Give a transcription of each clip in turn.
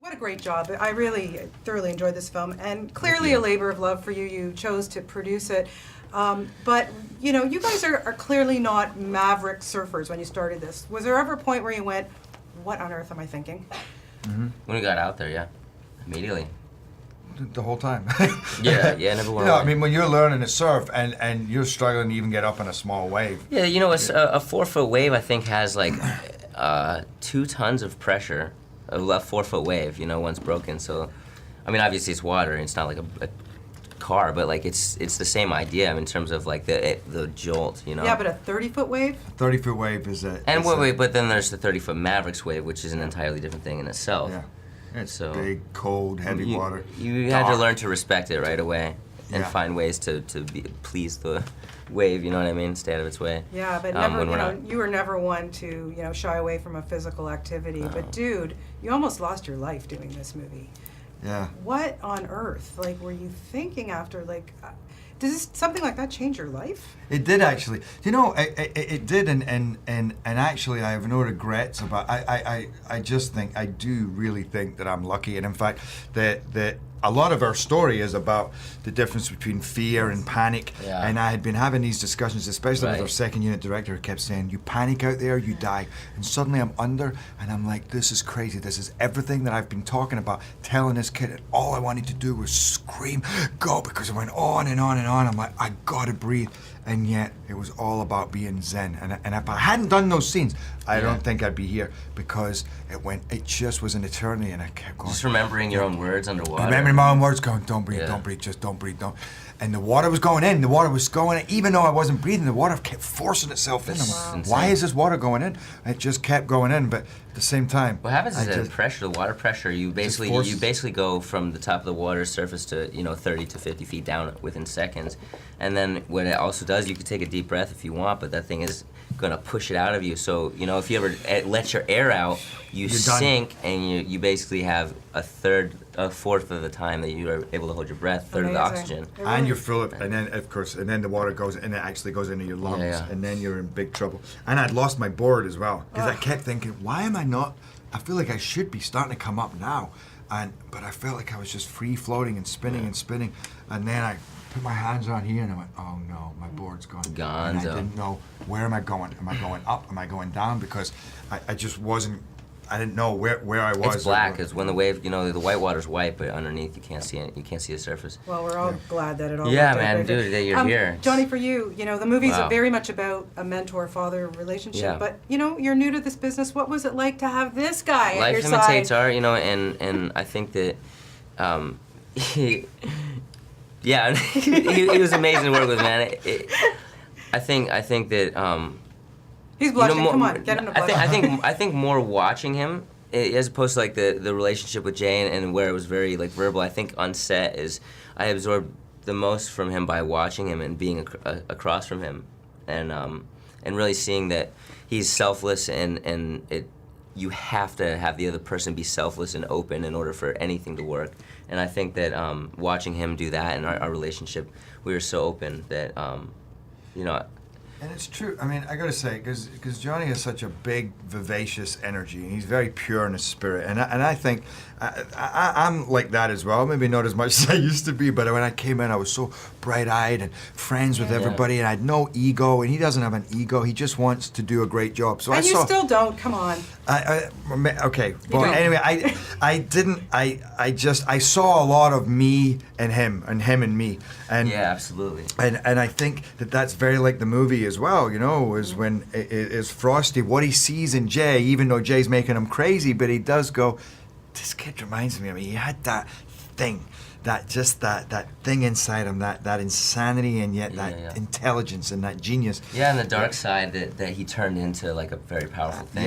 What a great job. I really thoroughly enjoyed this film, and clearly a labor of love for you. You chose to produce it. But, you know, you guys are clearly not maverick surfers when you started this. Was there ever a point where you went, what on earth am I thinking? When we got out there, yeah. Immediately. The whole time. Yeah, never went away. I mean, when you're learning to surf and you're struggling to even get up in a small wave. Yeah, you know, a 4-foot wave, I think, has like 2 tons of pressure. A 4-foot wave, you know, once broken. So, I mean, obviously it's water, and it's not like a car, but like it's the same idea in terms of like the jolt, you know. Yeah, but a 30-foot wave? A 30-foot wave is a... And wait, but then there's the 30-foot Mavericks wave, which is an entirely different thing in itself. Yeah. It's so big, cold, heavy water. You had to learn to respect it right away and find ways to please the wave, you know what I mean? Stay out of its way. Yeah, but never, you were never one to, shy away from a physical activity. No. But dude, you almost lost your life doing this movie. Yeah. What on earth, were you thinking after, does something like that change your life? It did actually. You know, it did, and actually I have no regrets about. I just think I do really think that I'm lucky, and in fact that a lot of our story is about the difference between fear and panic. Yeah. And I had been having these discussions, especially with our second unit director, who kept saying, "You panic out there, you die." And suddenly I'm under, and I'm like, "This is crazy. This is everything that I've been talking about, telling this kid." And all I wanted to do was scream, "Go!" Because it went on and on and on. I'm like, I gotta breathe. And yet, it was all about being zen. And if I hadn't done those scenes, I don't think I'd be here, because it just was an eternity, and I kept going. Just remembering your own words underwater. Remembering my own words, going, don't breathe, don't breathe, just don't breathe, don't. And the water was going in, even though I wasn't breathing, the water kept forcing itself in. Wow. Why is this water going in? It just kept going in, but at the same time. What happens is that pressure, the water pressure, you basically go from the top of the water surface to 30 to 50 feet down within seconds. And then what it also does, you can take a deep breath if you want, but that thing is gonna push it out of you. So, if you ever let your air out, you're sink, and you basically have a fourth of the time that you are able to hold your breath, third of the oxygen. And you're full of, and then of course, and then the water goes, and it actually goes into your lungs, and then you're in big trouble. And I'd lost my board as well, because I kept thinking, why am I not, I feel like I should be starting to come up now. But I felt like I was just free floating and spinning and spinning. And then I put my hands on here and I went, oh no, my board's gone. Gone. And I didn't know, where am I going? Am I going up? Am I going down? Because I just wasn't, I didn't know where I was. It's black, because when the wave, the white water's white, but underneath you can't see it. You can't see the surface. Well, we're all glad that it all Yeah, worked out man, dude, that you're here. Johnny, for you, the movie's very much about a mentor-father relationship, but, you're new to this business. What was it like to have this guy at your side? Life imitates art, and I think that he was amazing to work with, man. I think that he's blushing. Come on, get him to blush. I think more watching him, as opposed to the relationship with Jay and where it was very verbal. I think on set I absorbed the most from him by watching him and being across from him, and really seeing that he's selfless, and you have to have the other person be selfless and open in order for anything to work. And I think that watching him do that in our relationship, we were so open that And it's true. I mean, I gotta say, because Johnny has such a big, vivacious energy, and he's very pure in his spirit. And I think I'm like that as well. Maybe not as much as I used to be, but when I came in, I was so bright-eyed and friends with everybody, and I had no ego. And he doesn't have an ego. He just wants to do a great job. So and you still don't. Come on. Okay. Well, anyway, I saw a lot of me and him and me. And yeah, absolutely. And I think that's very like the movie as well, is when is Frosty, what he sees in Jay, even though Jay's making him crazy, but he does go, this kid reminds me of me. He had that thing, that thing inside him, that insanity, and yet that intelligence and that genius. Yeah, and the dark side that he turned into a very powerful thing.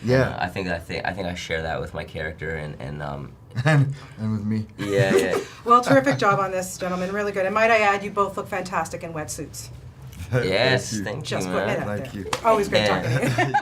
Yeah. I think I share that with my character and and with me. Yeah. Well, terrific job on this, gentlemen. Really good. And might I add, you both look fantastic in wetsuits. Yes, thank you, Just putting it out there. Thank you. Always great talking to you.